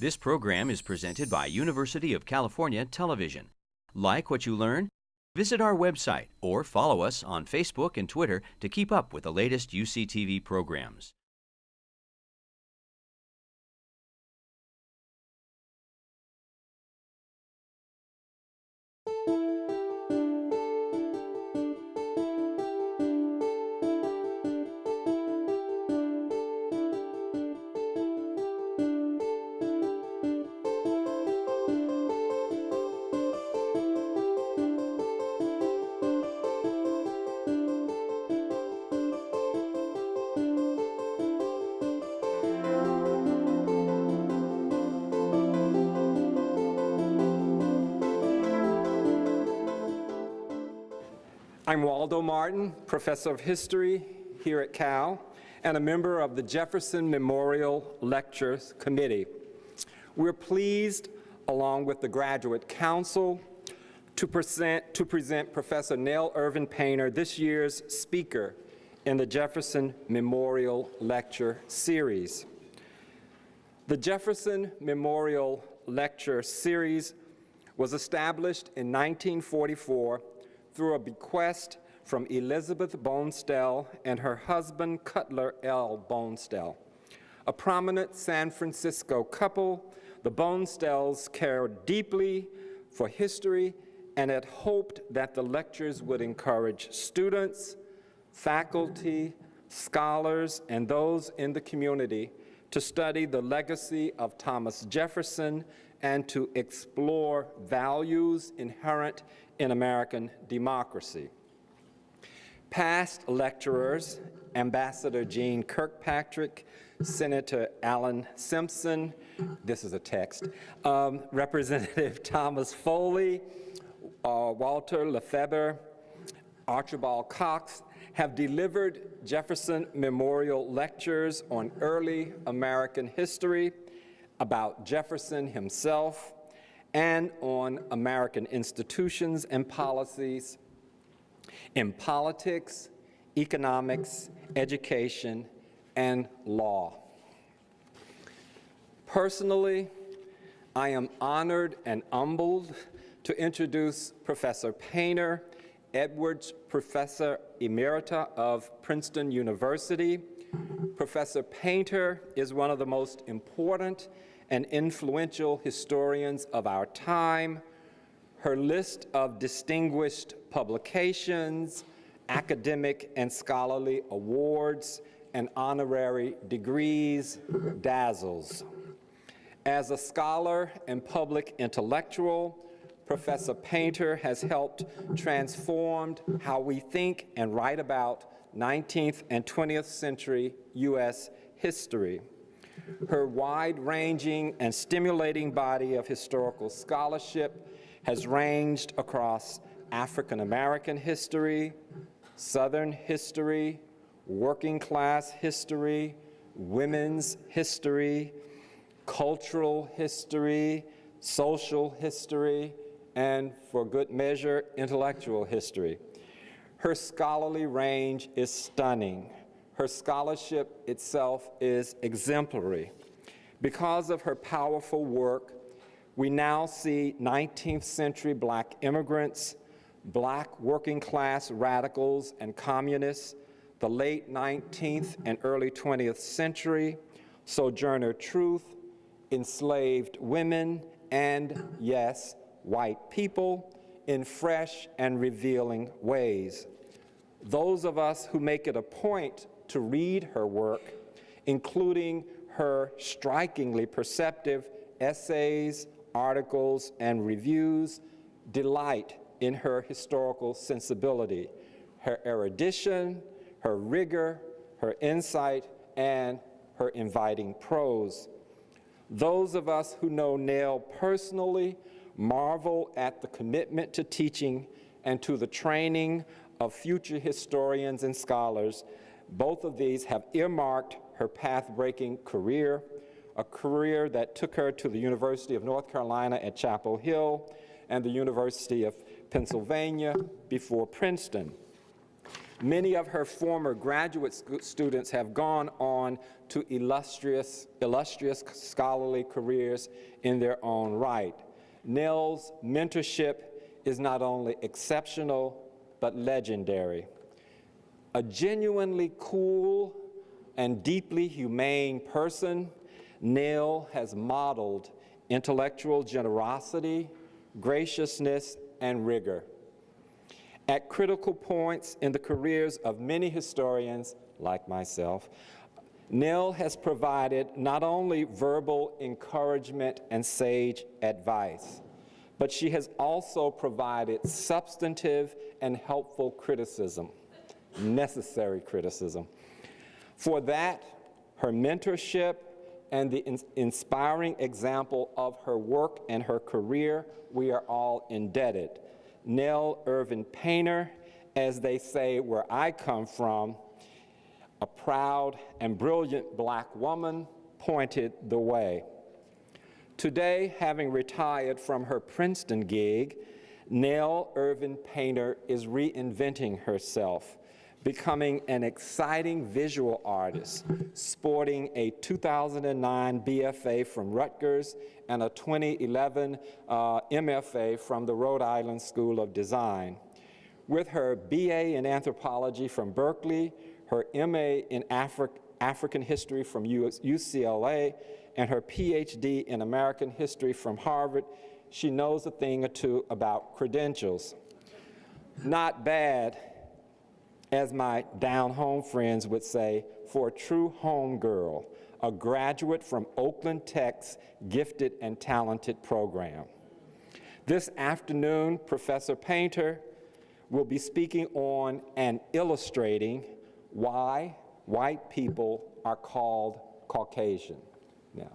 This program is presented by University of California Television. Like what you learn? Visit our website or follow us on Facebook and Twitter to keep up with the latest UCTV programs. I'm Waldo Martin, Professor of History here at Cal, and a member of the Jefferson Memorial Lectures Committee. We're pleased, along with the Graduate Council, to present Professor Nell Irvin Painter, this year's speaker in the Jefferson Memorial Lecture Series. The Jefferson Memorial Lecture Series was established in 1944 through a bequest from Elizabeth Bonestell and her husband Cutler L. Bonestell. A prominent San Francisco couple, the Bonestells cared deeply for history and had hoped that the lectures would encourage students, faculty, scholars, and those in the community to study the legacy of Thomas Jefferson and to explore values inherent in American democracy. Past lecturers, Ambassador Jeane Kirkpatrick, Senator Alan Simpson, this is a text, Representative Thomas Foley, Walter Lefebvre, Archibald Cox have delivered Jefferson Memorial Lectures on early American history, about Jefferson himself, and on American institutions and policies in politics, economics, education, and law. Personally, I am honored and humbled to introduce Professor Painter, Edwards Professor Emerita of Princeton University. Professor Painter is one of the most important and influential historians of our time. Her list of distinguished publications, academic and scholarly awards, and honorary degrees dazzles. As a scholar and public intellectual, Professor Painter has helped transform how we think and write about 19th and 20th century U.S. history. Her wide-ranging and stimulating body of historical scholarship has ranged across African American history, Southern history, working class history, women's history, cultural history, social history, and for good measure, intellectual history. Her scholarly range is stunning. Her scholarship itself is exemplary. Because of her powerful work, we now see 19th century Black immigrants, Black working class radicals and communists, the late 19th and early 20th century, Sojourner Truth, enslaved women, and yes, white people in fresh and revealing ways. Those of us who make it a point to read her work, including her strikingly perceptive essays, articles, and reviews, delight in her historical sensibility, her erudition, her rigor, her insight, and her inviting prose. Those of us who know Nell personally marvel at the commitment to teaching and to the training of future historians and scholars. Both of these have earmarked her path-breaking career, a career that took her to the University of North Carolina at Chapel Hill and the University of Pennsylvania before Princeton. Many of her former graduate students have gone on to illustrious scholarly careers in their own right. Nell's mentorship is not only exceptional, but legendary. A genuinely cool and deeply humane person, Nell has modeled intellectual generosity, graciousness, and rigor. At critical points in the careers of many historians, like myself, Nell has provided not only verbal encouragement and sage advice, but she has also provided substantive and helpful criticism, necessary criticism. For that, her mentorship and the inspiring example of her work and her career, we are all indebted. Nell Irvin Painter, as they say where I come from, a proud and brilliant black woman, pointed the way. Today, having retired from her Princeton gig, Nell Irvin Painter is reinventing herself, becoming an exciting visual artist, sporting a 2009 BFA from Rutgers and a 2011 MFA from the Rhode Island School of Design. With her BA in anthropology from Berkeley, her MA in African history from UCLA, and her PhD in American history from Harvard, she knows a thing or two about credentials. Not bad, as my down-home friends would say, for a true home girl, a graduate from Oakland Tech's Gifted and Talented program. This afternoon, Professor Painter will be speaking on and illustrating why white people are called Caucasian. Now.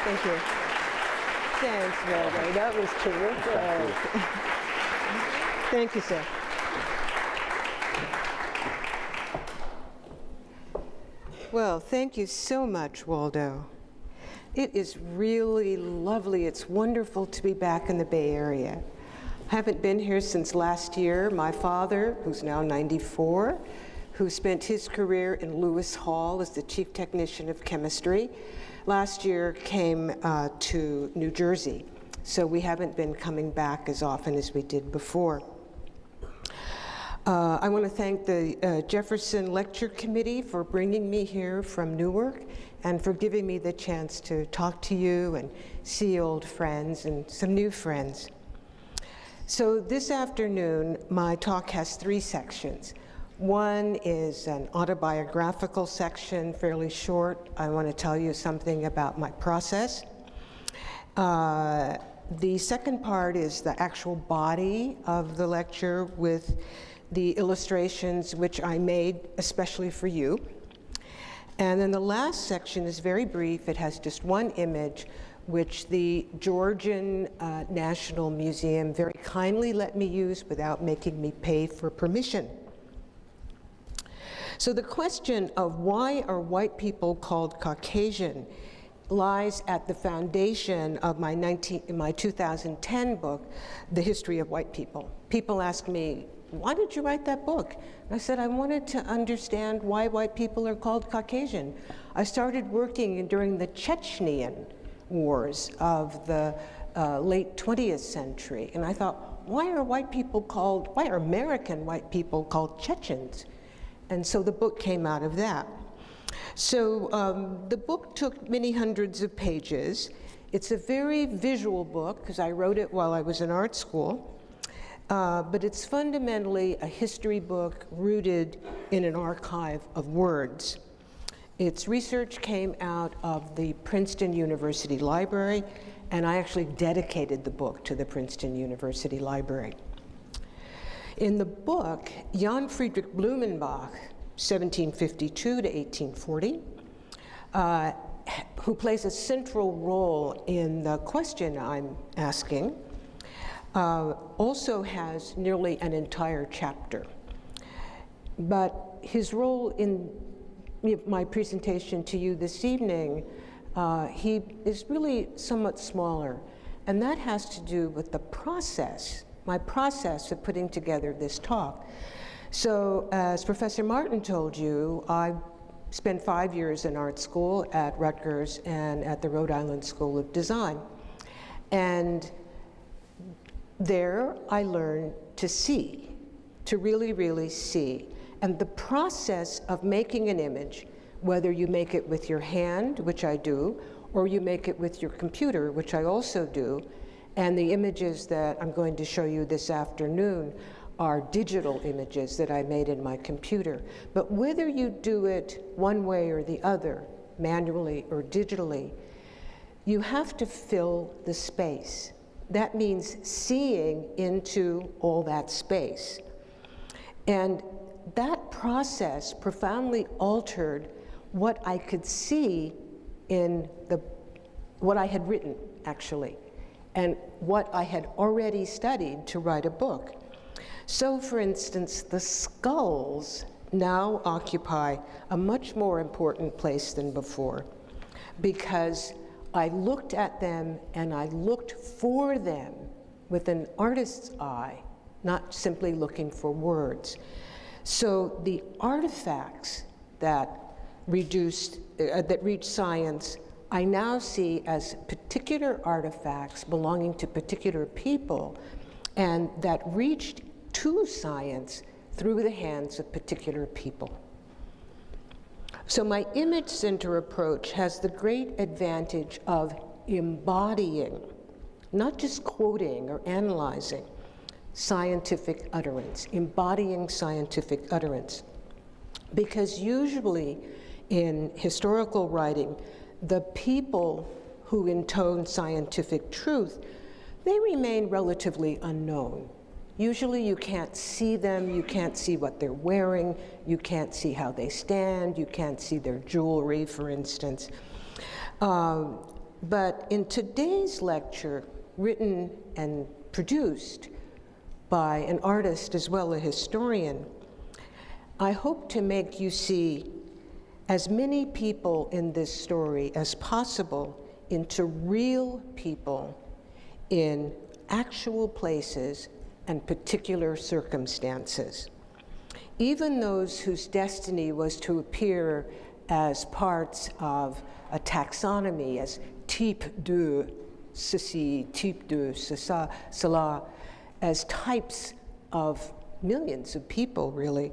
Thank you. Thanks, Waldo. That was terrific. Thank you, sir. Well, thank you so much, Waldo. It is really lovely. It's wonderful to be back in the Bay Area. I haven't been here since last year. My father, who's now 94, who spent his career in Lewis Hall as the chief technician of chemistry, last year came to New Jersey. So we haven't been coming back as often as we did before. I want to thank the Jefferson Lecture Committee for bringing me here from Newark and for giving me the chance to talk to you and see old friends and some new friends. So this afternoon, my talk has 3 sections. One is an autobiographical section, fairly short. I want to tell you something about my process. The second part is the actual body of the lecture with the illustrations which I made especially for you. And then the last section is very brief. It has just one image, which the Georgian National Museum very kindly let me use without making me pay for permission. So the question of why are white people called Caucasian lies at the foundation of my 2010 book, The History of White People. People ask me, why did you write that book? And I said, I wanted to understand why white people are called Caucasian. I started working during the Chechenian wars of the late 20th century. And I thought, why are American white people called Chechens? And so the book came out of that. So the book took many hundreds of pages. It's a very visual book because I wrote it while I was in art school. But it's fundamentally a history book rooted in an archive of words. Its research came out of the Princeton University Library, and I actually dedicated the book to the Princeton University Library. In the book, Jan Friedrich Blumenbach, 1752 to 1840, who plays a central role in the question I'm asking, also has nearly an entire chapter. But his role in my presentation to you this evening, he is really somewhat smaller. And that has to do with the process, my process of putting together this talk. So as Professor Martin told you, I spent 5 years in art school at Rutgers and at the Rhode Island School of Design. And there I learned to see, to really, really see. And the process of making an image, whether you make it with your hand, which I do, or you make it with your computer, which I also do, and the images that I'm going to show you this afternoon are digital images that I made in my computer. But whether you do it one way or the other, manually or digitally, you have to fill the space. That means seeing into all that space. And that process profoundly altered what I could see in what I had written, actually, and what I had already studied to write a book. So, for instance, the skulls now occupy a much more important place than before, because I looked at them and I looked for them with an artist's eye, not simply looking for words. So the artifacts that reach science, I now see as particular artifacts belonging to particular people, and that reached to science through the hands of particular people. So my image center approach has the great advantage of embodying, not just quoting or analyzing, scientific utterance, embodying scientific utterance. Because usually in historical writing, the people who intone scientific truth, they remain relatively unknown. Usually you can't see them, you can't see what they're wearing, you can't see how they stand, you can't see their jewelry, for instance. But in today's lecture, written and produced by an artist as well as a historian, I hope to make you see as many people in this story as possible into real people in actual places and particular circumstances. Even those whose destiny was to appear as parts of a taxonomy, as type de ceci, type de cela, as types of millions of people, really,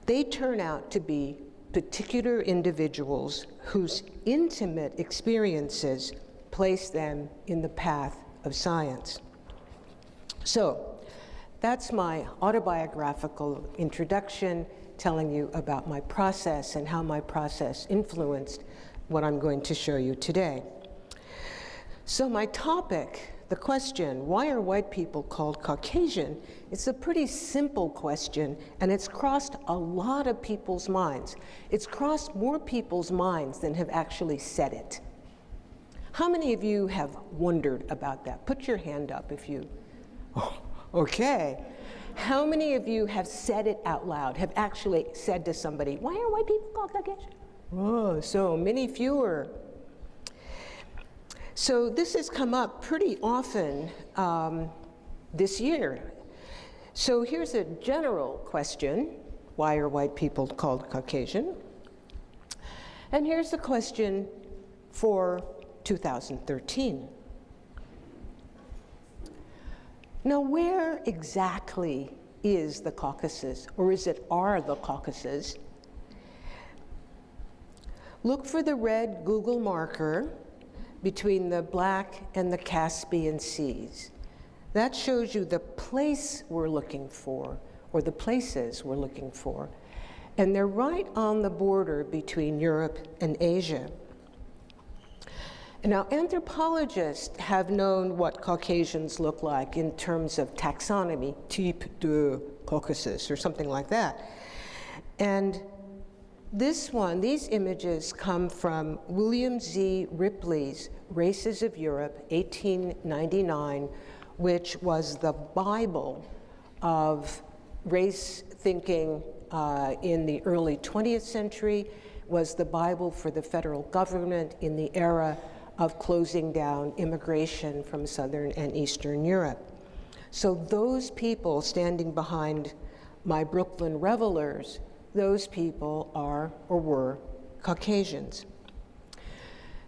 they turn out to be particular individuals whose intimate experiences place them in the path of science. So that's my autobiographical introduction, telling you about my process and how my process influenced what I'm going to show you today. So my topic, the question, why are white people called Caucasian? It's a pretty simple question, and it's crossed a lot of people's minds. It's crossed more people's minds than have actually said it. How many of you have wondered about that? Put your hand up if you, oh, okay. How many of you have said it out loud, have actually said to somebody, why are white people called Caucasian? Oh, so many fewer. So this has come up pretty often this year. So here's a general question, why are white people called Caucasian? And here's the question for 2013. Now, where exactly is the Caucasus, or are the Caucasus? Look for the red Google marker between the Black and the Caspian Seas. That shows you the place we're looking for, or the places we're looking for. And they're right on the border between Europe and Asia. Now, anthropologists have known what Caucasians look like in terms of taxonomy, type de Caucasus, or something like that. And these images come from William Z. Ripley's Races of Europe, 1899, which was the Bible of race thinking in the early 20th century, was the Bible for the federal government in the era of closing down immigration from Southern and Eastern Europe. So those people standing behind my Brooklyn revelers, those people are or were Caucasians.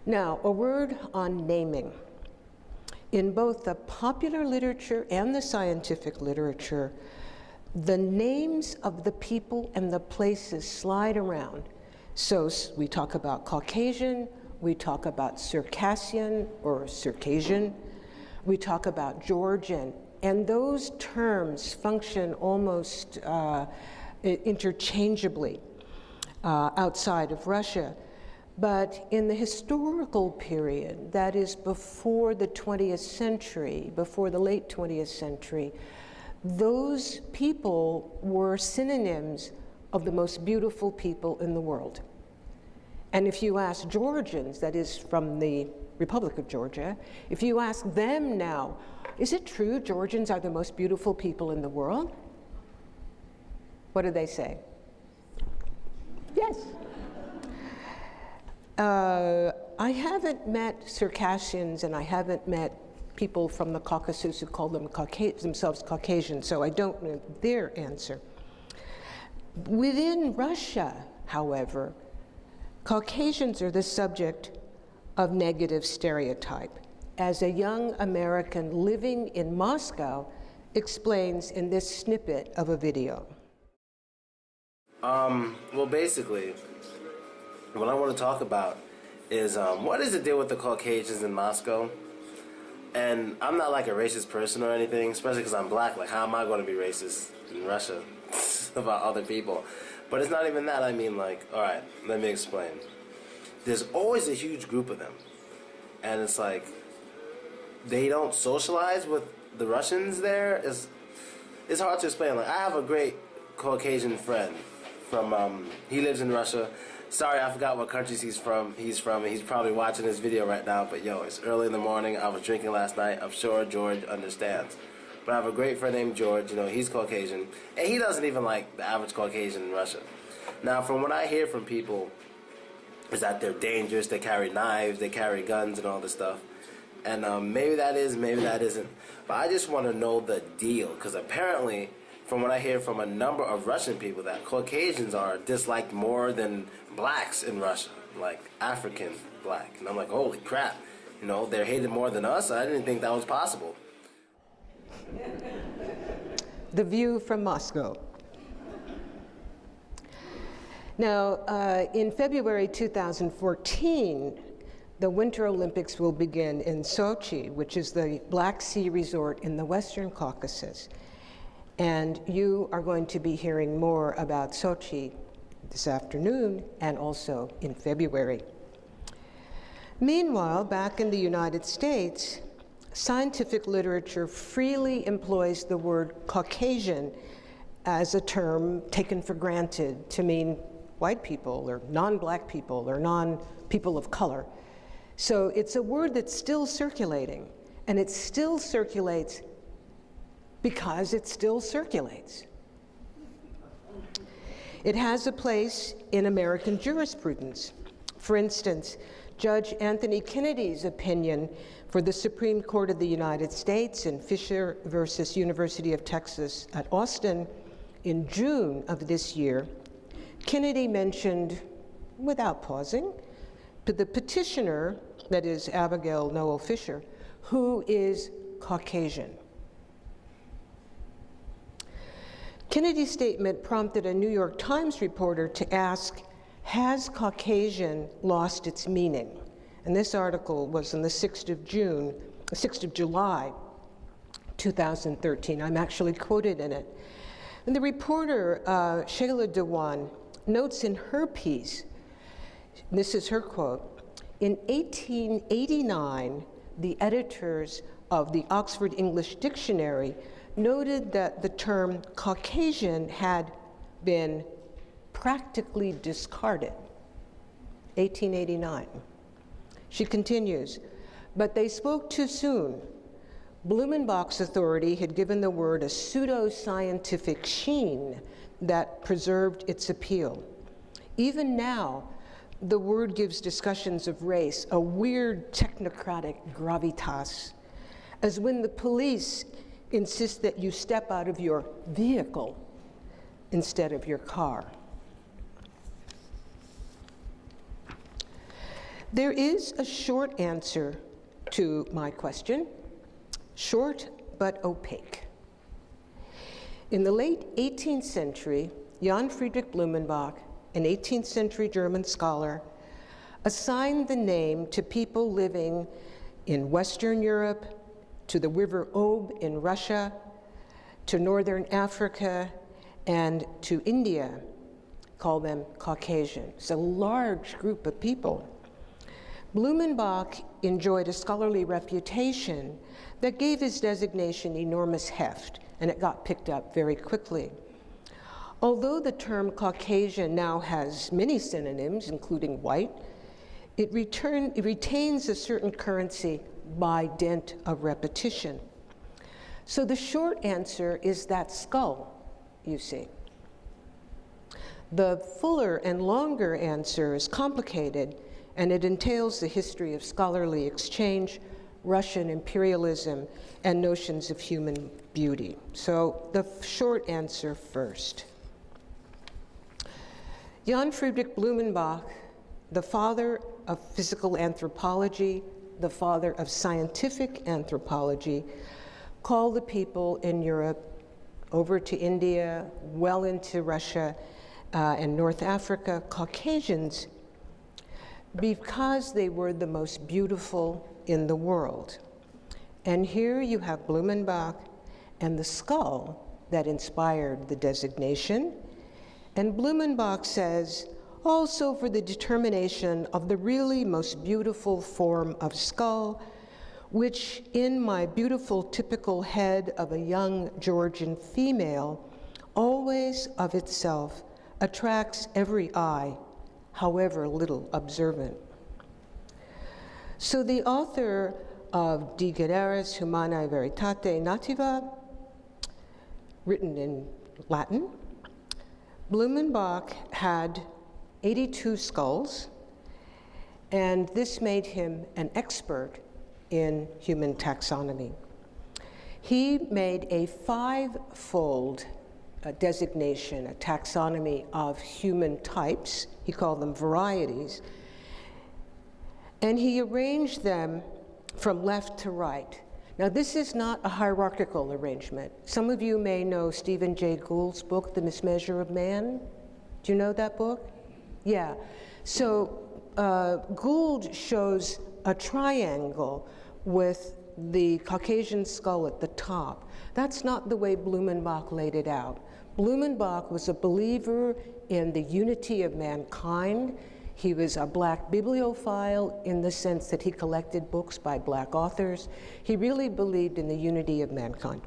Now, a word on naming. In both the popular literature and the scientific literature, the names of the people and the places slide around. So we talk about Caucasian, we talk about Circassian or Circassian, we talk about Georgian, and those terms function almost interchangeably outside of Russia. But in the historical period, that is before the 20th century, before the late 20th century, those people were synonyms of the most beautiful people in the world. And if you ask Georgians, that is from the Republic of Georgia, if you ask them now, is it true Georgians are the most beautiful people in the world? What do they say? Yes. I haven't met Circassians and I haven't met people from the Caucasus who call themselves Caucasian, so I don't know their answer. Within Russia, however, Caucasians are the subject of negative stereotype, as a young American living in Moscow explains in this snippet of a video. Well, basically, what I want to talk about is what is the deal with the Caucasians in Moscow? And I'm not like a racist person or anything, especially because I'm black. Like, how am I going to be racist in Russia about other people? But it's not even that. I mean, like, all right, let me explain. There's always a huge group of them. And it's like, they don't socialize with the Russians there. It's hard to explain. Like, I have a great Caucasian friend from, he lives in Russia. Sorry, I forgot what countries he's from, and he's probably watching this video right now, but yo, it's early in the morning, I was drinking last night, I'm sure George understands. But I have a great friend named George, you know, he's Caucasian, and he doesn't even like the average Caucasian in Russia. Now, from what I hear from people, is that they're dangerous, they carry knives, they carry guns and all this stuff. And maybe that is, maybe that isn't. But I just want to know the deal, because apparently, from what I hear from a number of Russian people, that Caucasians are disliked more than blacks in Russia, like African black. And I'm like, holy crap, you know, they're hated more than us? I didn't think that was possible. The view from Moscow. Now, in February 2014, the Winter Olympics will begin in Sochi, which is the Black Sea resort in the Western Caucasus. And you are going to be hearing more about Sochi this afternoon and also in February. Meanwhile, back in the United States, scientific literature freely employs the word Caucasian as a term taken for granted to mean white people or non-black people or non-people of color. So it's a word that's still circulating, and it still circulates because it still circulates. It has a place in American jurisprudence. For instance, Judge Anthony Kennedy's opinion for the Supreme Court of the United States in Fisher versus University of Texas at Austin in June of this year, Kennedy mentioned, without pausing, to the petitioner, that is Abigail Noel Fisher, who is Caucasian. Kennedy's statement prompted a New York Times reporter to ask, has Caucasian lost its meaning? And this article was on the 6th of July, 2013. I'm actually quoted in it. And the reporter, Shayla Dewan, notes in her piece, this is her quote, in 1889, the editors of the Oxford English Dictionary noted that the term Caucasian had been practically discarded. 1889. She continues, but they spoke too soon. Blumenbach's authority had given the word a pseudo-scientific sheen that preserved its appeal. Even now, the word gives discussions of race a weird technocratic gravitas, as when the police insist that you step out of your vehicle instead of your car. There is a short answer to my question, short but opaque. In the late 18th century, Jan Friedrich Blumenbach, an 18th century German scholar, assigned the name to people living in Western Europe, to the River Ob in Russia, to Northern Africa, and to India, call them Caucasian. It's a large group of people. Blumenbach enjoyed a scholarly reputation that gave his designation enormous heft, and it got picked up very quickly. Although the term Caucasian now has many synonyms, including white, it retains a certain currency by dint of repetition. So the short answer is that skull, you see. The fuller and longer answer is complicated, and it entails the history of scholarly exchange, Russian imperialism, and notions of human beauty. So the short answer first. Jan Friedrich Blumenbach, the father of physical anthropology, the father of scientific anthropology, called the people in Europe over to India, well into Russia and North Africa, Caucasians, because they were the most beautiful in the world. And here you have Blumenbach and the skull that inspired the designation. And Blumenbach says, also for the determination of the really most beautiful form of skull, which in my beautiful typical head of a young Georgian female, always of itself attracts every eye, however little observant. So the author of De Generis Humanae Veritate Nativa, written in Latin, Blumenbach had 82 skulls, and this made him an expert in human taxonomy. He made a five-fold designation, a taxonomy of human types. He called them varieties, and he arranged them from left to right. Now, this is not a hierarchical arrangement. Some of you may know Stephen Jay Gould's book, The Mismeasure of Man. Do you know that book? Yeah. So Gould shows a triangle with the Caucasian skull at the top. That's not the way Blumenbach laid it out. Blumenbach was a believer in the unity of mankind. He was a black bibliophile in the sense that he collected books by black authors. He really believed in the unity of mankind.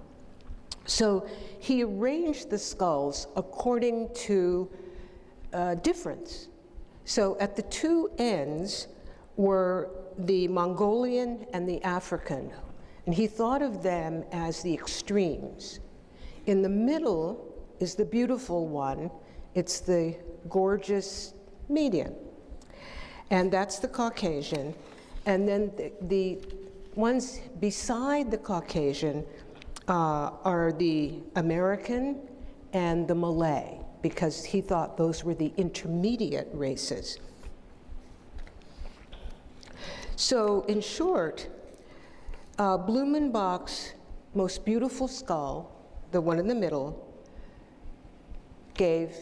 So he arranged the skulls according to difference. So at the two ends were the Mongolian and the African, and he thought of them as the extremes. In the middle is the beautiful one. It's the gorgeous median. And that's the Caucasian. And then the ones beside the Caucasian are the American and the Malay, because he thought those were the intermediate races. So in short, Blumenbach's most beautiful skull, the one in the middle, gave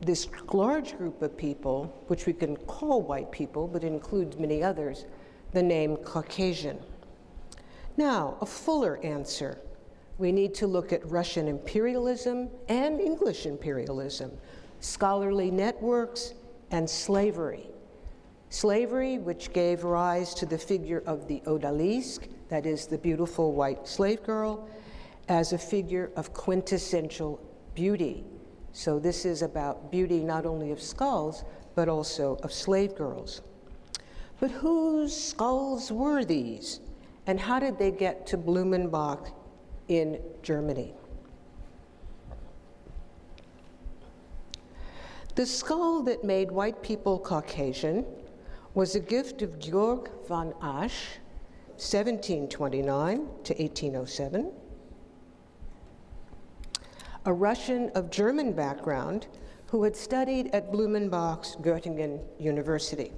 this large group of people, which we can call white people, but it includes many others, the name Caucasian. Now, a fuller answer. We need to look at Russian imperialism and English imperialism, scholarly networks, and slavery. Slavery, which gave rise to the figure of the odalisque, that is the beautiful white slave girl, as a figure of quintessential beauty. So this is about beauty not only of skulls, but also of slave girls. But whose skulls were these? And how did they get to Blumenbach in Germany? The skull that made white people Caucasian was a gift of Georg von Asch, 1729 to 1807, a Russian of German background who had studied at Blumenbach's Göttingen University.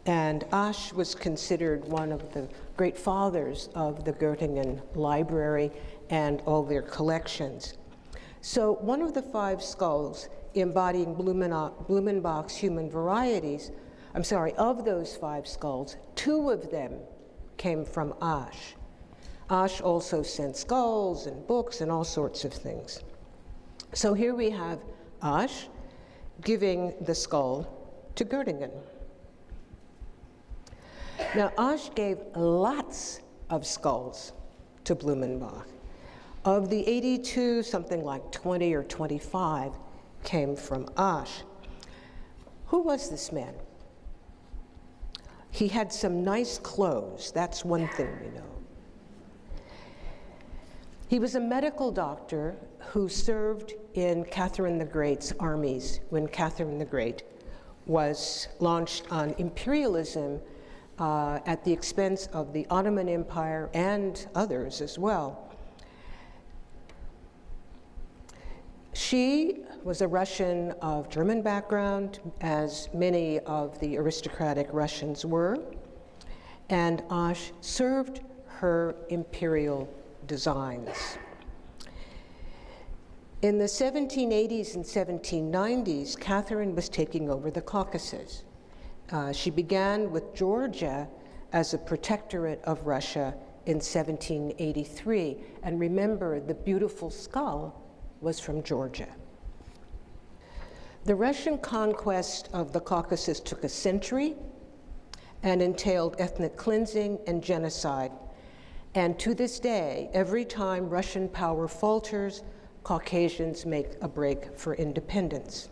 And Asch was considered one of the great fathers of the Göttingen Library and all their collections. So one of the 5 skulls embodying Blumenbach's human varieties, of those 5 skulls, 2 of them came from Asch. Asch also sent skulls and books and all sorts of things. So here we have Asch giving the skull to Göttingen. Now, Asch gave lots of skulls to Blumenbach. Of the 82, something like 20 or 25 came from Asch. Who was this man? He had some nice clothes. That's one thing we know. He was a medical doctor who served in Catherine the Great's armies when Catherine the Great was launched on imperialism at the expense of the Ottoman Empire and others as well. She was a Russian of German background, as many of the aristocratic Russians were, and Asch served her imperial designs. In the 1780s and 1790s, Catherine was taking over the Caucasus. She began with Georgia as a protectorate of Russia in 1783. And remember, the beautiful skull was from Georgia. The Russian conquest of the Caucasus took a century and entailed ethnic cleansing and genocide. And to this day, every time Russian power falters, Caucasians make a break for independence.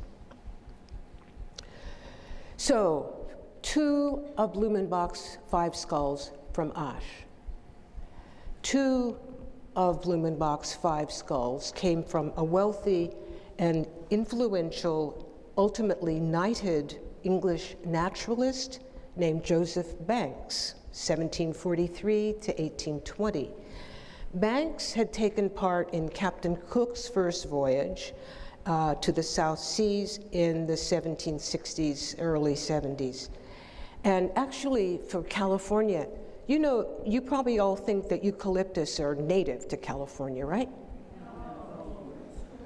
So, 2 of Blumenbach's 5 skulls from Asch. 2 of Blumenbach's 5 skulls came from a wealthy and influential, ultimately knighted English naturalist named Joseph Banks, 1743 to 1820. Banks had taken part in Captain Cook's first voyage to the South Seas in the 1760s, early 70s. And actually, for California, you know, you probably all think that eucalyptus are native to California, right?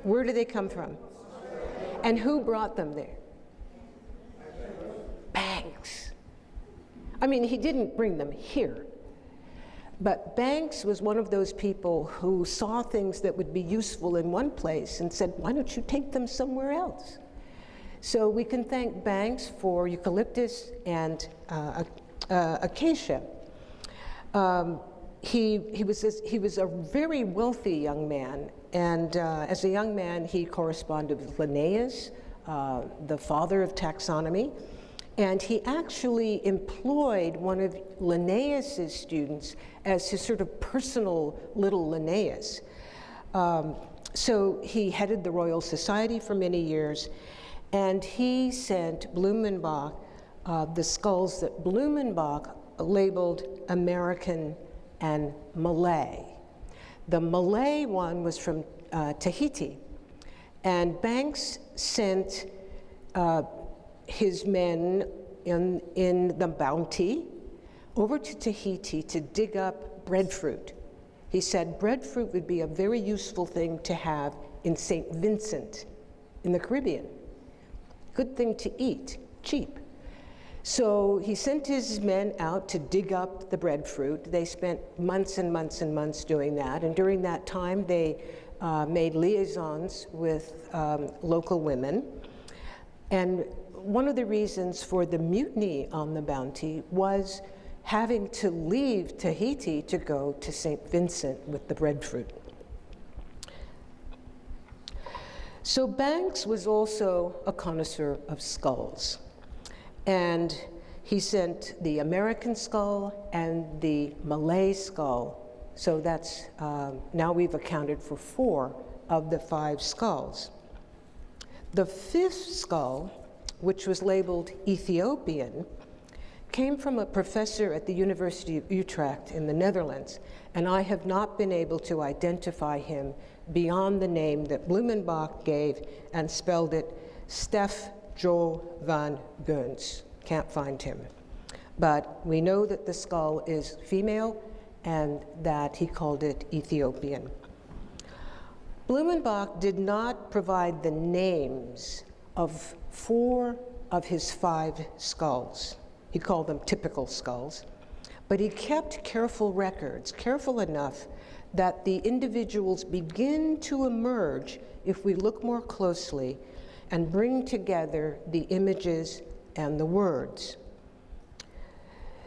Where do they come from? And who brought them there? Banks. I mean, he didn't bring them here. But Banks was one of those people who saw things that would be useful in one place and said, why don't you take them somewhere else? So we can thank Banks for eucalyptus and acacia. He was a very wealthy young man, and as a young man, he corresponded with Linnaeus, the father of taxonomy, and he actually employed one of Linnaeus's students as his sort of personal little Linnaeus. So he headed the Royal Society for many years, and he sent Blumenbach the skulls that Blumenbach labeled American and Malay. The Malay one was from Tahiti, and Banks sent his men in the Bounty over to Tahiti to dig up breadfruit. He said breadfruit would be a very useful thing to have in St. Vincent in the Caribbean. Good thing to eat, cheap. So he sent his men out to dig up the breadfruit. They spent months and months and months doing that, and during that time they made liaisons with local women. And one of the reasons for the mutiny on the Bounty was having to leave Tahiti to go to St. Vincent with the breadfruit. So Banks was also a connoisseur of skulls. And he sent the American skull and the Malay skull. So that's, now we've accounted for 4 of the 5 skulls. The fifth skull, which was labeled Ethiopian, came from a professor at the University of Utrecht in the Netherlands, and I have not been able to identify him beyond the name that Blumenbach gave and spelled it Stef Jo van Geuns. Can't find him. But we know that the skull is female and that he called it Ethiopian. Blumenbach did not provide the names of 4 of his 5 skulls. He called them typical skulls, but he kept careful records, careful enough that the individuals begin to emerge if we look more closely and bring together the images and the words.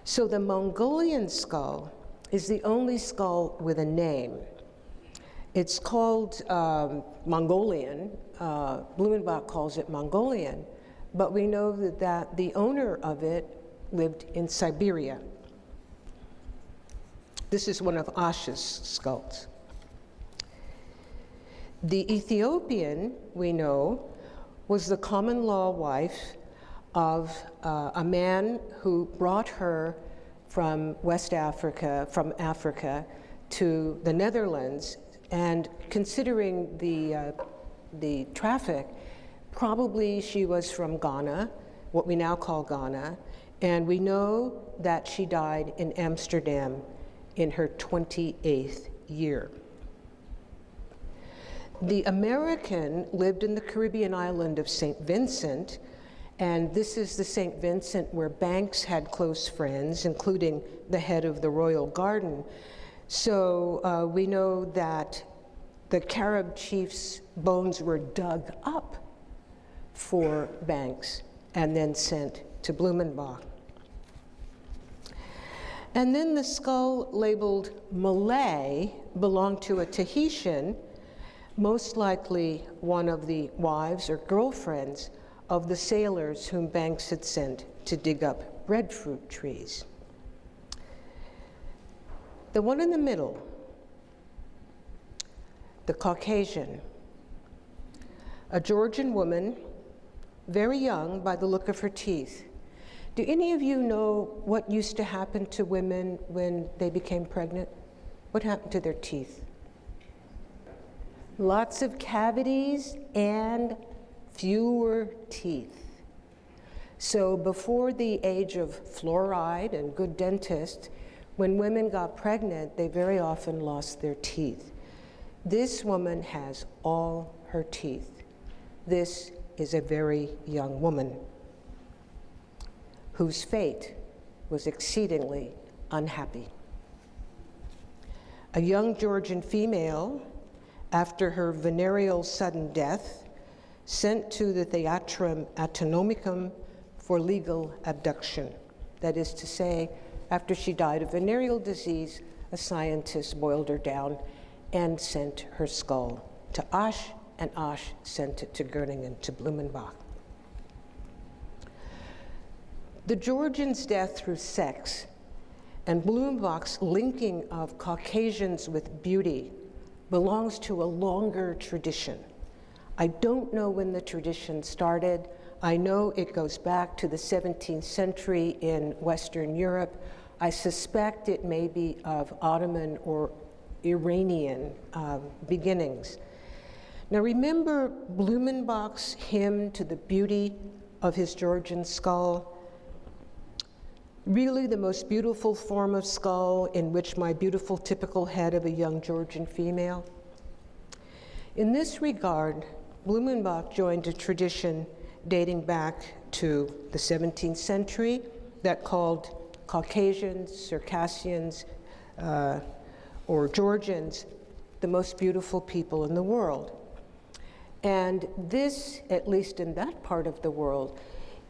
So the Mongolian skull is the only skull with a name. It's called Mongolian. Blumenbach calls it Mongolian, but we know that the owner of it lived in Siberia. This is one of Ash's skulls. The Ethiopian, we know, was the common law wife of a man who brought her from West Africa, from Africa to the Netherlands, and considering the traffic, probably she was from Ghana, what we now call Ghana, and we know that she died in Amsterdam in her 28th year. The American lived in the Caribbean island of St. Vincent, and this is the St. Vincent where Banks had close friends, including the head of the Royal Garden. So we know that the Carib chief's bones were dug up for Banks and then sent to Blumenbach. And then the skull labeled Malay belonged to a Tahitian, most likely one of the wives or girlfriends of the sailors whom Banks had sent to dig up breadfruit trees. The one in the middle, the Caucasian, a Georgian woman, very young by the look of her teeth. Do any of you know what used to happen to women when they became pregnant? What happened to their teeth? Lots of cavities and fewer teeth. So before the age of fluoride and good dentists, when women got pregnant, they very often lost their teeth. This woman has all her teeth. This is a very young woman whose fate was exceedingly unhappy. A young Georgian female, after her venereal sudden death, sent to the Theatrum Anatomicum for legal abduction. That is to say, after she died of venereal disease, a scientist boiled her down and sent her skull to Asch, and Asch sent it to Göttingen, to Blumenbach. The Georgian's death through sex and Blumenbach's linking of Caucasians with beauty belongs to a longer tradition. I don't know when the tradition started. I know it goes back to the 17th century in Western Europe. I suspect it may be of Ottoman or Iranian beginnings. Now remember Blumenbach's hymn to the beauty of his Georgian skull? Really the most beautiful form of skull in which my beautiful typical head of a young Georgian female. In this regard, Blumenbach joined a tradition dating back to the 17th century that called Caucasians, Circassians, or Georgians the most beautiful people in the world. And this, at least in that part of the world,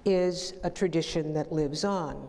is a tradition that lives on.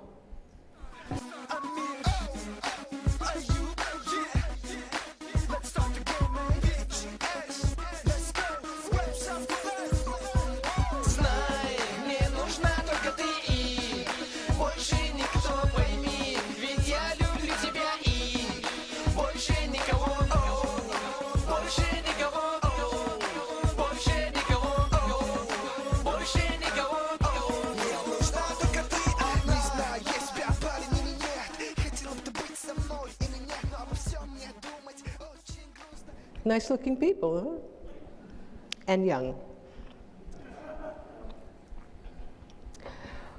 Nice-looking people, huh? And young.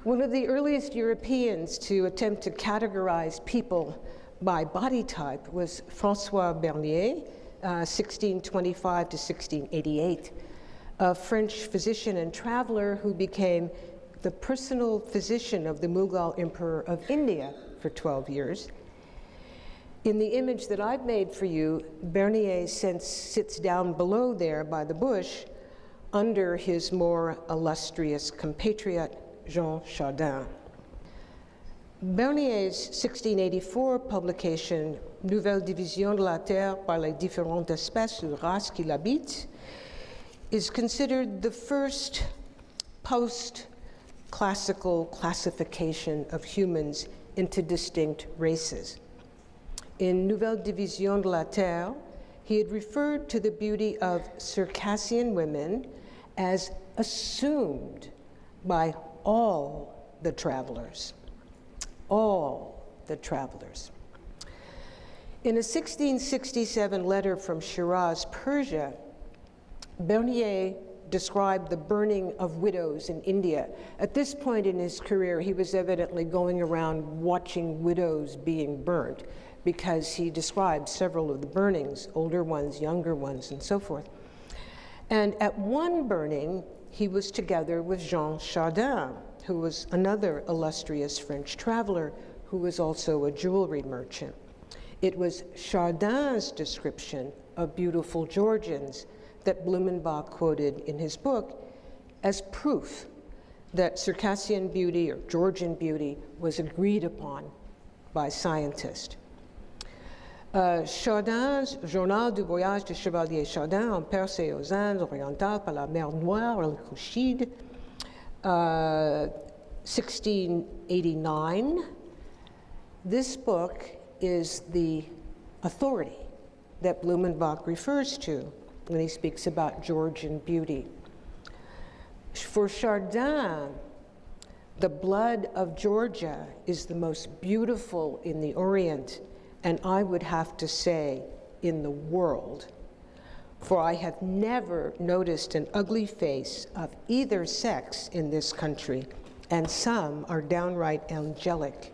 One of the earliest Europeans to attempt to categorize people by body type was François Bernier, 1625 to 1688, a French physician and traveler who became the personal physician of the Mughal Emperor of India for 12 years. In the image that I've made for you, Bernier sits down below there by the bush under his more illustrious compatriot, Jean Chardin. Bernier's 1684 publication, Nouvelle division de la Terre par les différentes espèces ou races qui l'habitent, is considered the first post-classical classification of humans into distinct races. In Nouvelle division de la Terre, he had referred to the beauty of Circassian women as assumed by all the travelers. All the travelers. In a 1667 letter from Shiraz, Persia, Bernier described the burning of widows in India. At this point in his career, he was evidently going around watching widows being burnt, because he described several of the burnings, older ones, younger ones, and so forth. And at one burning, he was together with Jean Chardin, who was another illustrious French traveler who was also a jewelry merchant. It was Chardin's description of beautiful Georgians that Blumenbach quoted in his book as proof that Circassian beauty or Georgian beauty was agreed upon by scientists. Chardin's Journal du voyage de Chevalier Chardin en Perse et aux Indes orientales par la mer Noire, le Couchide, 1689. This book is the authority that Blumenbach refers to when he speaks about Georgian beauty. For Chardin, the blood of Georgia is the most beautiful in the Orient, and I would have to say in the world, for I have never noticed an ugly face of either sex in this country, and some are downright angelic.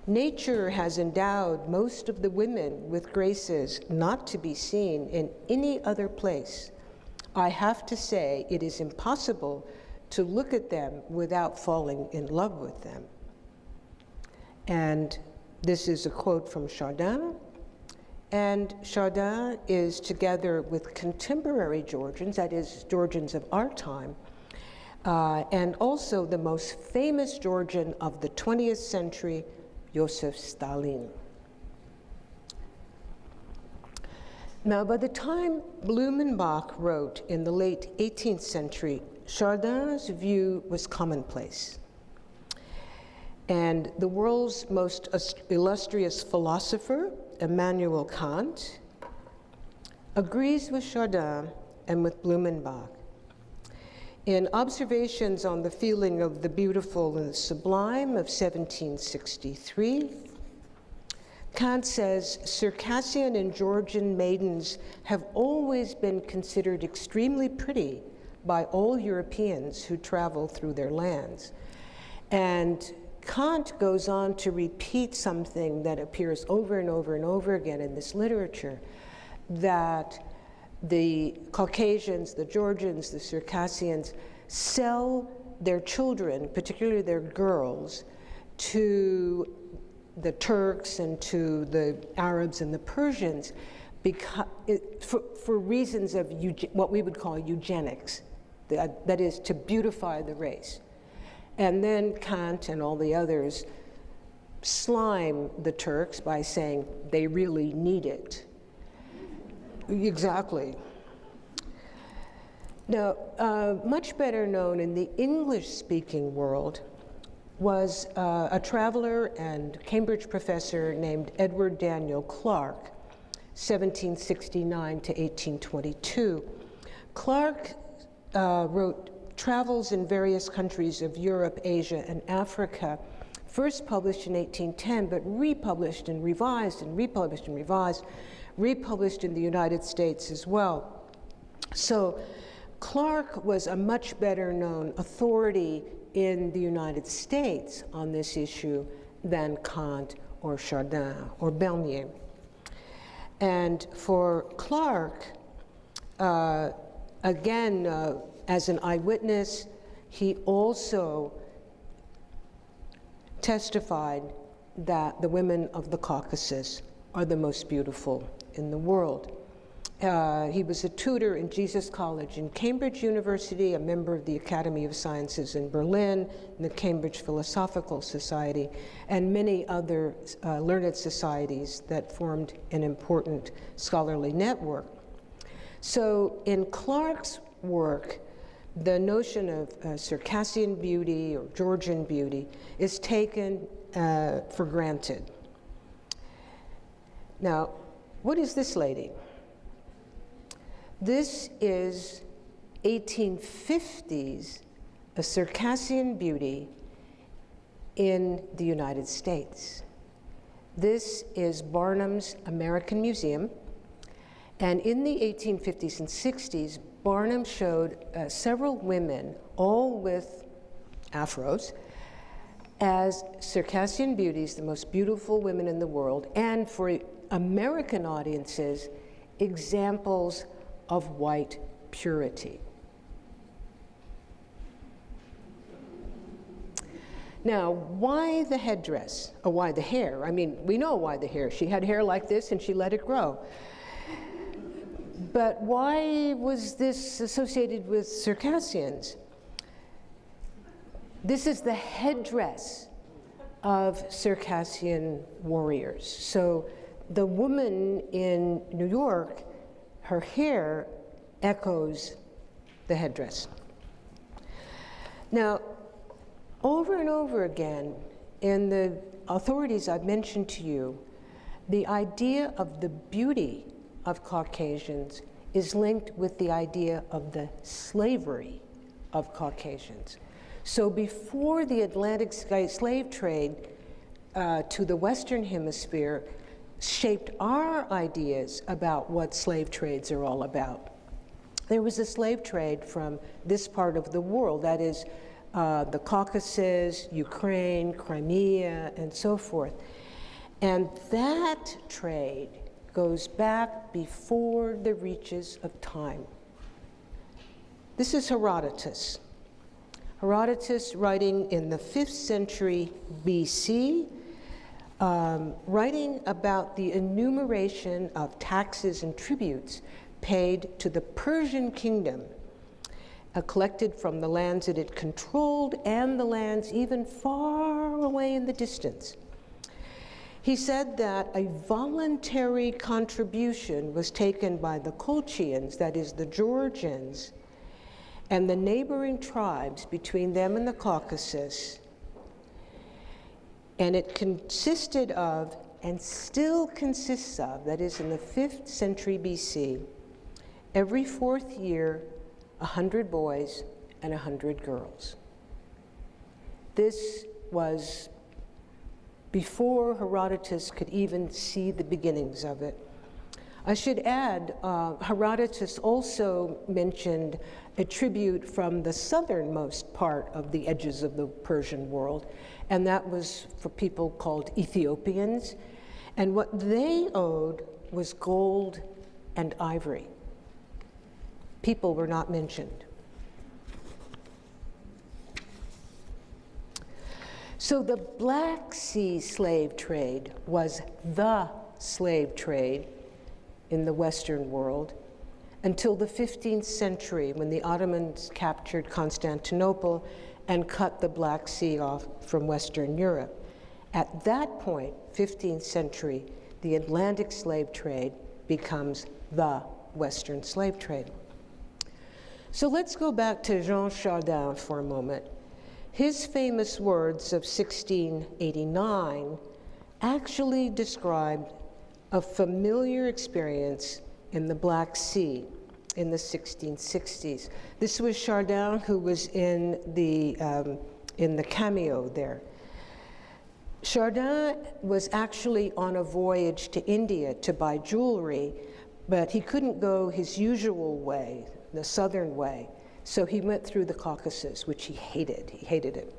Nature has endowed most of the women with graces not to be seen in any other place. I have to say it is impossible to look at them without falling in love with them. And this is a quote from Chardin. And Chardin is, together with contemporary Georgians, that is, Georgians of our time, and also the most famous Georgian of the 20th century, Joseph Stalin. Now, by the time Blumenbach wrote in the late 18th century, Chardin's view was commonplace. And the world's most illustrious philosopher, Immanuel Kant, agrees with Chardin and with Blumenbach. In Observations on the Feeling of the Beautiful and the Sublime of 1763, Kant says, Circassian and Georgian maidens have always been considered extremely pretty by all Europeans who travel through their lands. And Kant goes on to repeat something that appears over and over and over again in this literature, that the Caucasians, the Georgians, the Circassians sell their children, particularly their girls, to the Turks and to the Arabs and the Persians for reasons of what we would call eugenics, that is, to beautify the race. And then Kant and all the others slime the Turks by saying they really need it. Exactly. Now, much better known in the English-speaking world was a traveler and Cambridge professor named Edward Daniel Clarke, 1769 to 1822. Clarke wrote Travels in Various Countries of Europe, Asia, and Africa, first published in 1810, but republished and revised and republished and revised, republished in the United States as well. So Clark was a much better known authority in the United States on this issue than Kant or Chardin or Bernier. And for Clark, again, as an eyewitness, he also testified that the women of the Caucasus are the most beautiful in the world. He was a tutor in Jesus College in Cambridge University, a member of the Academy of Sciences in Berlin, and the Cambridge Philosophical Society, and many other learned societies that formed an important scholarly network. So in Clark's work, the notion of Circassian beauty or Georgian beauty is taken for granted. Now, what is this lady? This is 1850s, a Circassian beauty in the United States. This is Barnum's American Museum, and in the 1850s and 60s, Barnum showed several women, all with afros, as Circassian beauties, the most beautiful women in the world, and for American audiences, examples of white purity. Now, why the headdress? Or why the hair? I mean, we know why the hair. She had hair like this and she let it grow. But why was this associated with Circassians? This is the headdress of Circassian warriors. So the woman in New York, her hair echoes the headdress. Now, over and over again, in the authorities I've mentioned to you, the idea of the beauty of Caucasians is linked with the idea of the slavery of Caucasians. So before the Atlantic slave trade to the Western Hemisphere shaped our ideas about what slave trades are all about, there was a slave trade from this part of the world, that is the Caucasus, Ukraine, Crimea, and so forth. And that trade goes back before the reaches of time. This is Herodotus. Herodotus, writing in the 5th century BC, writing about the enumeration of taxes and tributes paid to the Persian kingdom, collected from the lands that it controlled and the lands even far away in the distance. He said that a voluntary contribution was taken by the Colchians, that is the Georgians, and the neighboring tribes between them and the Caucasus, and it consisted of, and still consists of, that is in the 5th century BC, every 4th year, 100 boys and 100 girls. This was before Herodotus could even see the beginnings of it. I should add, Herodotus also mentioned a tribute from the southernmost part of the edges of the Persian world, and that was for people called Ethiopians, and what they owed was gold and ivory. People were not mentioned. So the Black Sea slave trade was the slave trade in the Western world until the 15th century, when the Ottomans captured Constantinople and cut the Black Sea off from Western Europe. At that point, 15th century, the Atlantic slave trade becomes the Western slave trade. So let's go back to Jean Chardin for a moment. His famous words of 1689 actually described a familiar experience in the Black Sea in the 1660s. This was Chardin, who was in the cameo there. Chardin was actually on a voyage to India to buy jewelry, but he couldn't go his usual way, the southern way, so he went through the Caucasus, which he hated. He hated it.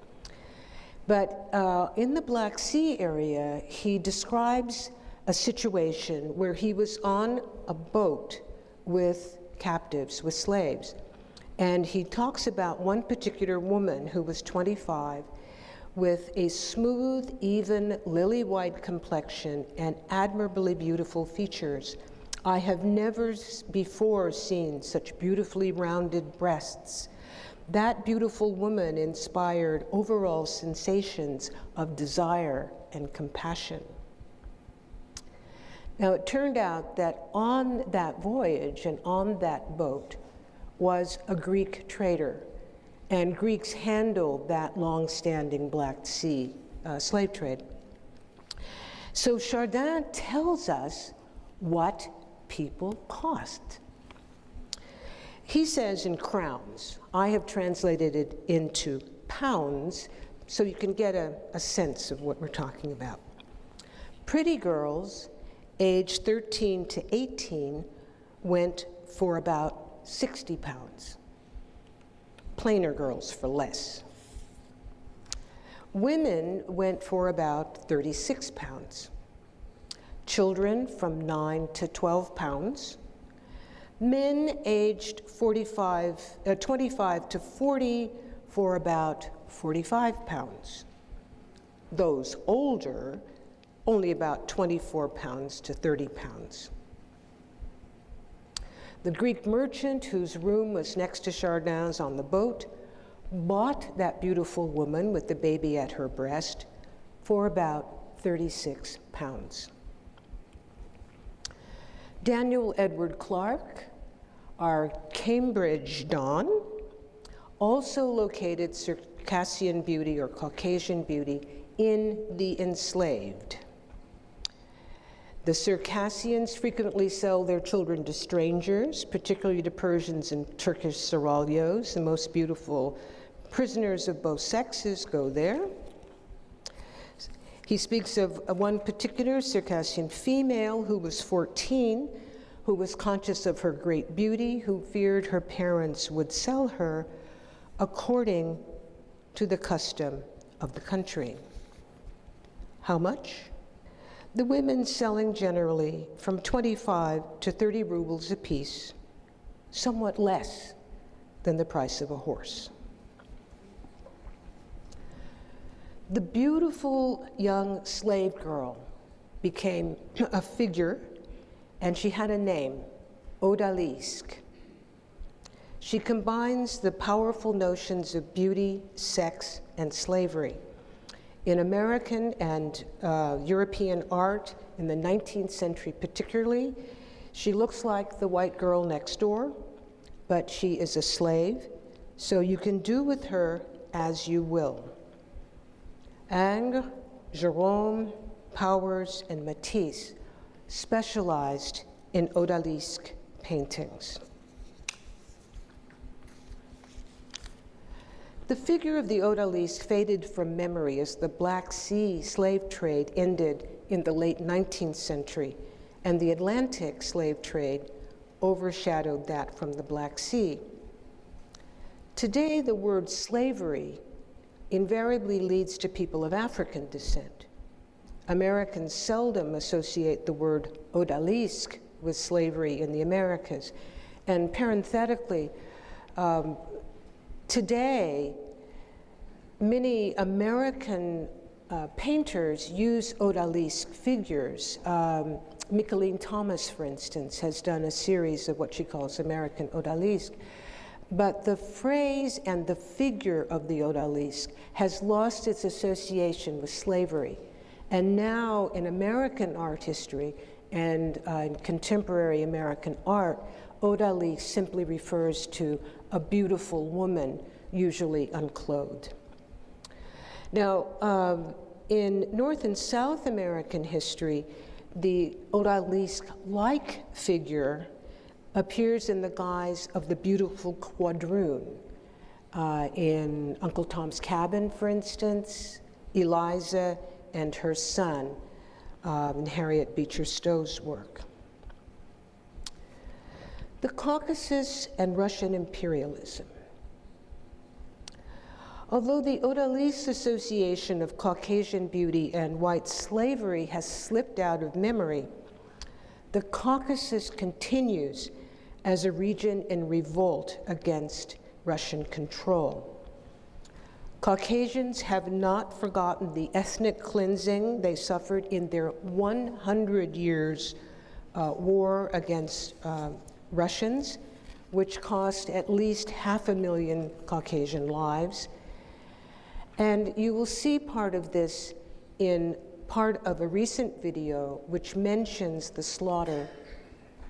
But in the Black Sea area, he describes a situation where he was on a boat with captives, with slaves, and he talks about one particular woman who was 25 with a smooth, even, lily-white complexion and admirably beautiful features. I have never before seen such beautifully rounded breasts. That beautiful woman inspired overall sensations of desire and compassion. Now, it turned out that on that voyage and on that boat was a Greek trader, and Greeks handled that long-standing Black Sea slave trade. So Chardin tells us what people cost. He says in crowns. I have translated it into pounds so you can get a sense of what we're talking about. Pretty girls aged 13 to 18 went for about 60 pounds. Plainer girls for less. Women went for about 36 pounds. Children from 9 to 12 pounds. Men aged 25 to 40 for about 45 pounds. Those older, only about 24 pounds to 30 pounds. The Greek merchant whose room was next to Chardin's on the boat bought that beautiful woman with the baby at her breast for about 36 pounds. Daniel Edward Clark, our Cambridge Don, also located Circassian beauty or Caucasian beauty in the enslaved. The Circassians frequently sell their children to strangers, particularly to Persians and Turkish seraglios. The most beautiful prisoners of both sexes go there. He speaks of one particular Circassian female who was 14, who was conscious of her great beauty, who feared her parents would sell her according to the custom of the country. How much? The women selling generally from 25 to 30 rubles apiece, somewhat less than the price of a horse. The beautiful young slave girl became a figure, and she had a name, Odalisque. She combines the powerful notions of beauty, sex, and slavery. In American and European art, in the 19th century particularly, she looks like the white girl next door, but she is a slave, so you can do with her as you will. Ingres, Gérôme, Powers, and Matisse specialized in odalisque paintings. The figure of the odalisque faded from memory as the Black Sea slave trade ended in the late 19th century, and the Atlantic slave trade overshadowed that from the Black Sea. Today, the word slavery invariably leads to people of African descent. Americans seldom associate the word odalisque with slavery in the Americas. And parenthetically, today, many American painters use odalisque figures. Micheline Thomas, for instance, has done a series of what she calls American odalisque. But the phrase and the figure of the odalisque has lost its association with slavery. And now in American art history and in contemporary American art, odalisque simply refers to a beautiful woman, usually unclothed. Now, in North and South American history, the odalisque-like figure appears in the guise of the beautiful quadroon. In Uncle Tom's Cabin, for instance, Eliza and her son in Harriet Beecher Stowe's work. The Caucasus and Russian imperialism. Although the Odalisque association of Caucasian beauty and white slavery has slipped out of memory, the Caucasus continues as a region in revolt against Russian control. Caucasians have not forgotten the ethnic cleansing they suffered in their 100 years war against Russians, which cost at least 500,000 Caucasian lives. And you will see part of this in part of a recent video which mentions the slaughter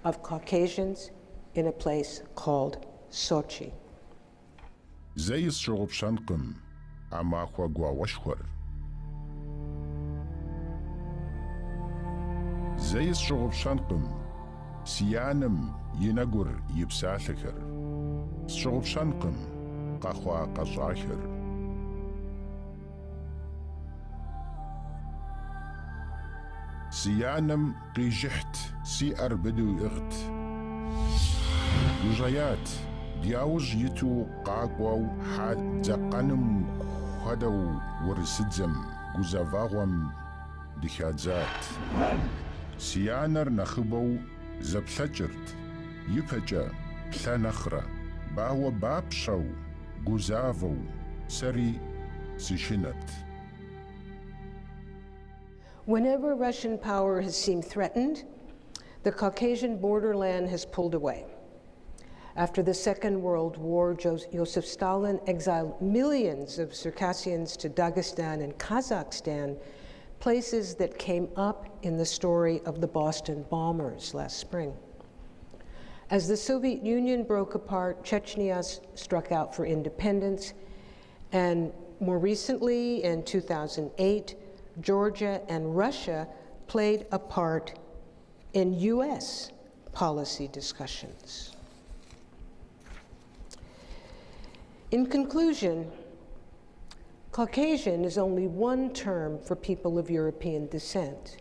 of Caucasians in a place called Sochi. زي الشغب شنقم عماخوا قوا وشخور زي الشغب شنقم سيانم ينقر يبساثكر الشغب شنقم قخوا قشاخر سيانم قيجحت سي أربدو إغت وجيات دياوج يتو قاقواو حاد زقانم خدو ورسدزم قزافاغوم دخادزات سيانر نخبو زبثجرت يبهجا بثا نخرة باهو بابشو قزافو سري سشنت. Whenever Russian power has seemed threatened, the Caucasian borderland has pulled away. After the Second World War, Joseph Stalin exiled millions of Circassians to Dagestan and Kazakhstan, places that came up in the story of the Boston bombers last spring. As the Soviet Union broke apart, Chechnya struck out for independence, and more recently, in 2008, Georgia and Russia played a part in US policy discussions. In conclusion, Caucasian is only one term for people of European descent.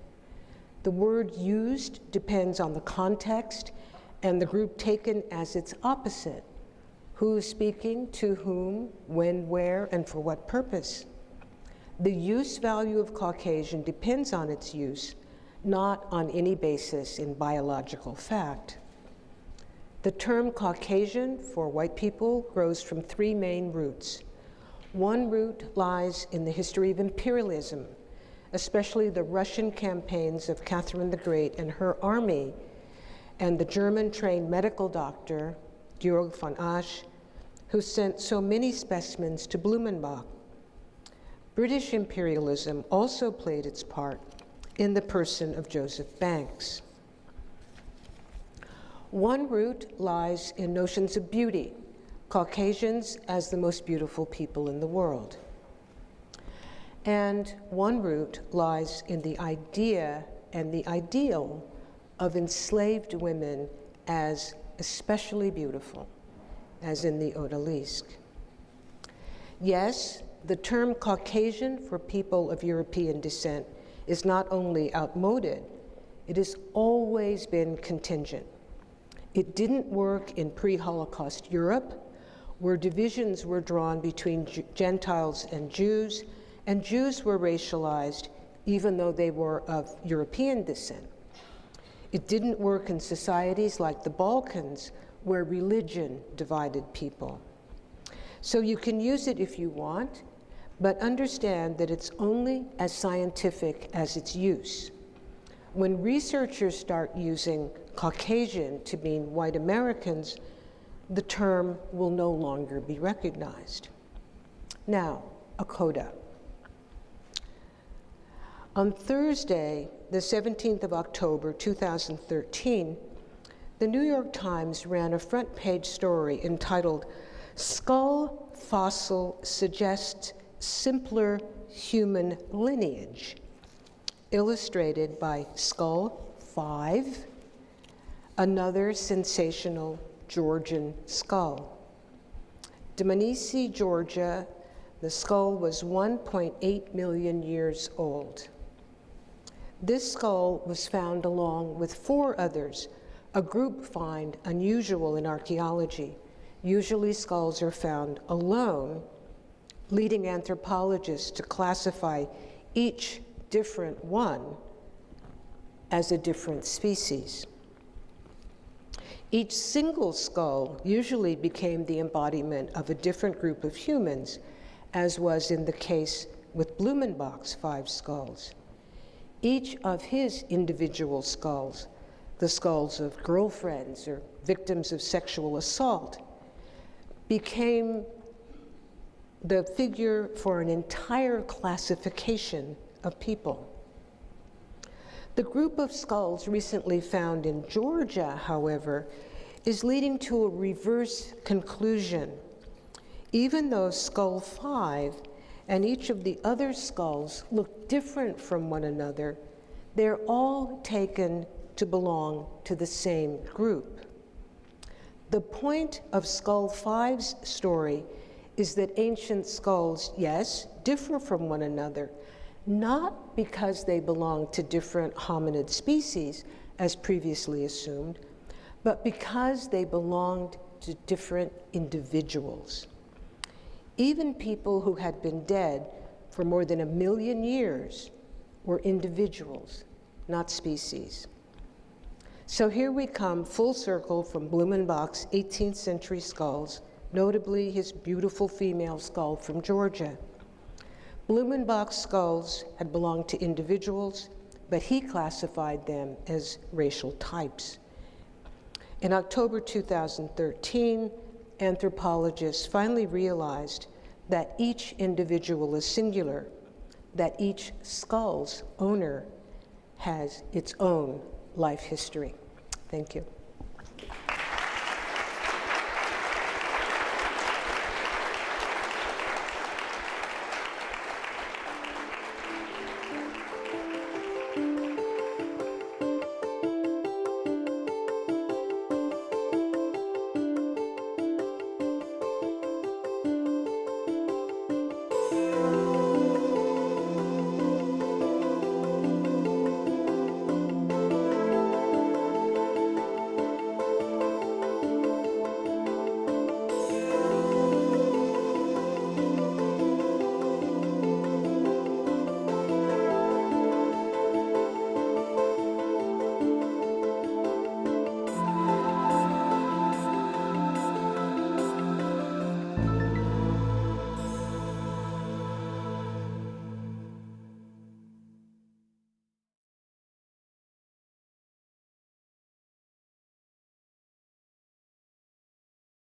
The word used depends on the context and the group taken as its opposite. Who is speaking, to whom, when, where, and for what purpose? The use value of Caucasian depends on its use, not on any basis in biological fact. The term Caucasian for white people grows from three main roots. One root lies in the history of imperialism, especially the Russian campaigns of Catherine the Great and her army, and the German-trained medical doctor, Georg von Asch, who sent so many specimens to Blumenbach. British imperialism also played its part in the person of Joseph Banks. One root lies in notions of beauty, Caucasians as the most beautiful people in the world. And one root lies in the idea and the ideal of enslaved women as especially beautiful, as in the Odalisque. Yes, the term Caucasian for people of European descent is not only outmoded, it has always been contingent. It didn't work in pre-Holocaust Europe, where divisions were drawn between Gentiles and Jews were racialized even though they were of European descent. It didn't work in societies like the Balkans, where religion divided people. So you can use it if you want, but understand that it's only as scientific as its use. When researchers start using Caucasian to mean white Americans, the term will no longer be recognized. Now, a coda. On Thursday, the 17th of October, 2013, the New York Times ran a front page story entitled, "Skull Fossil Suggests Simpler Human Lineage," illustrated by Skull 5, another sensational Georgian skull. Dmanisi, Georgia, The skull was 1.8 million years old. This skull was found along with 4 others, a group find unusual in archaeology. Usually skulls are found alone, leading anthropologists to classify each different one as a different species. Each single skull usually became the embodiment of a different group of humans, as was in the case with Blumenbach's 5 skulls. Each of his individual skulls, the skulls of girlfriends or victims of sexual assault, became the figure for an entire classification of people. The group of skulls recently found in Georgia, however, is leading to a reverse conclusion. Even though skull 5 and each of the other skulls look different from one another, they're all taken to belong to the same group. The point of skull 5's story is that ancient skulls, yes, differ from one another, not because they belong to different hominid species, as previously assumed, but because they belonged to different individuals. Even people who had been dead for more than 1 million years were individuals, not species. So here we come full circle from Blumenbach's 18th century skulls, notably his beautiful female skull from Georgia. Blumenbach's skulls had belonged to individuals, but he classified them as racial types. In October 2013, anthropologists finally realized that each individual is singular, that each skull's owner has its own life history. Thank you.